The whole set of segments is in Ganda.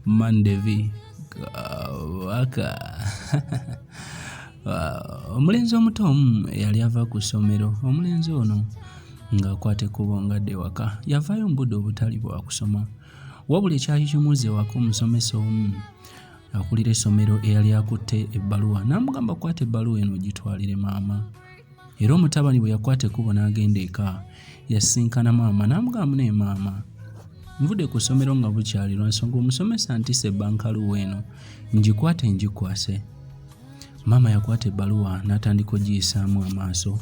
Mandevi Kabaka. Omulenzi omuto omu yali ava ku ssomero. Omulenzi ono ng'akwata ekkubo ng'adda ewaka. Yavaayo mu budde obutali bwa kusoma. Wabula ekyali kimuuze ewaka omusomesa omu akulira essomero eyali akutte ebbaluwa n'amugamba kwata ebbaluwa eno ogitwalire maama. Era omutabani bwe yakwata ekkubo n'agenda eka yasinkana maama n'amugamba naye maama, nvudde ku ssomero nga bukyali lwa nsonga omusomesa ntisse ebbankaluwa eno ngikwate ngikwase. Maama yakwata ebbaluwa n'atandika ogiyisaamu amaaso.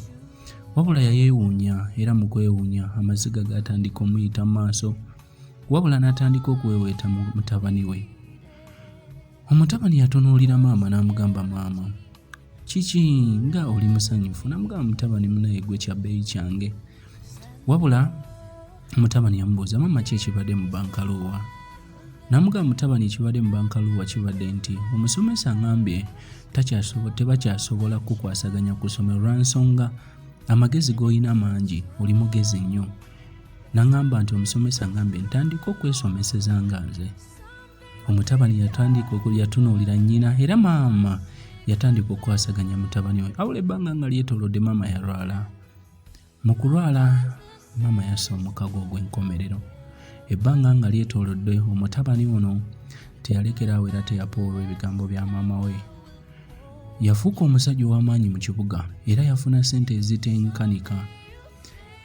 Wabula yayeewuunya era mu kwewuunya amaziga gaatandika omuyita mu maaso. Wabula n'atandika okweweeta mu mutabani we. Omutabani yatunuulira maama n'amugamba maama, kiki nga oli musanyufu? N'amugamba mutabani munaye gwe kyabbeeyi kyange. Wabula mutabani yamubuuza maama ki ekibadde mu bankaluwa? N'amugamba mutabani ekibadde mu bankaluwa kibadde nti omusomesa ngambye tebakyasobola kukwasaganya ku ssomero lwa nsonga amagezi g'olina mangi, oli mugezi nnyo. N'angamba nti omusomesa ngambye ntandika okwesomeseza nga nze. Omutabani yatunuulira nnyina era maama yatandika okukwasaganya mutabani we. Awula ebbanga nga lyetoolodde maama yalwala. Mu kulwala maama yassa omukago ogw'enkomerero. Ebbanga nga lyetoolodde omutabani ono teyalekeraawo era teyapoolwa ebigambo bya maama we. Yafuuka omusajja ow'amaanyi mu kibuga era yafuna ssente ezitenkanika.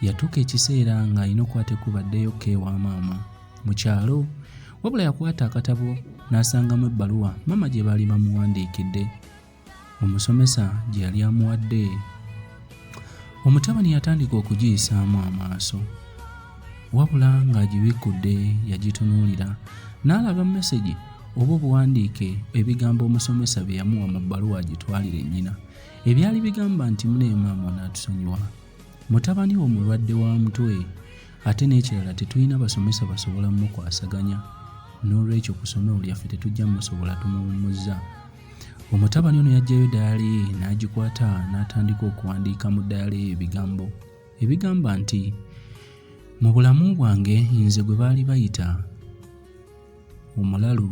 Yatuuka ekiseera ng'alina okukwata ekkubo addeyo ewa maama mu kyalo. Wabula yakwata akatabo n'asangamu ebbaluwa maama gye baali bamuwandiikidde. Omusomesa gye yali amuwadde. Omutabani yatandika okugiyisaamu amaaso. Wabula ng'agibikkudde yagitunuulira n'alaba mesegi oba obuwandiike ebigambo omusomesa bye yamuwa mu bbaluwa agitwalire nnyina. Ebyali bigamba nti munaye maama n'atusonyiwa. Mutabani wo mulwadde wa mutwe ate n'ekirala tetulina basomesa basobola mukwasaganya. N'olwekyo ku ssomero lyaffe tetujja musobola tumuwummuzza. Omutabani ono yaggyayo ddaala ye n'agikwata n'atandika okuwandiika mu ddaala ye ebigambo ebigamba nti mu bulamu bwange nze gwe baali bayita omulalu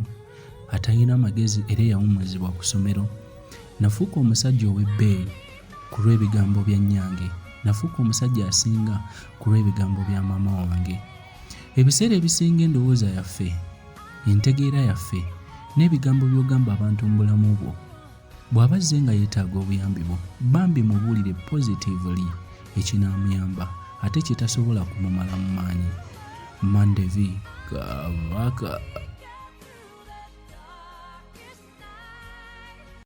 atalina magezi era eyawummuzibwa ku ssomero. Nafuuka omusajja ow'ebbeeyi ku lw'ebigambo bya nnyange. Nafuuka omusajja asinga ku lw'ebigambo bya maama wange. Ebiseera ebisinga endowooza yaffe, entegeera yaffe n'ebigambo by'ogamba abantu mu bulamu bwo bw'aba azze nga yeetaaga obuyambi bwo bambi mubuulire positively ekinaamuyamba ate kitasobola kumumala mu maanyi. Mandevi Kabaka.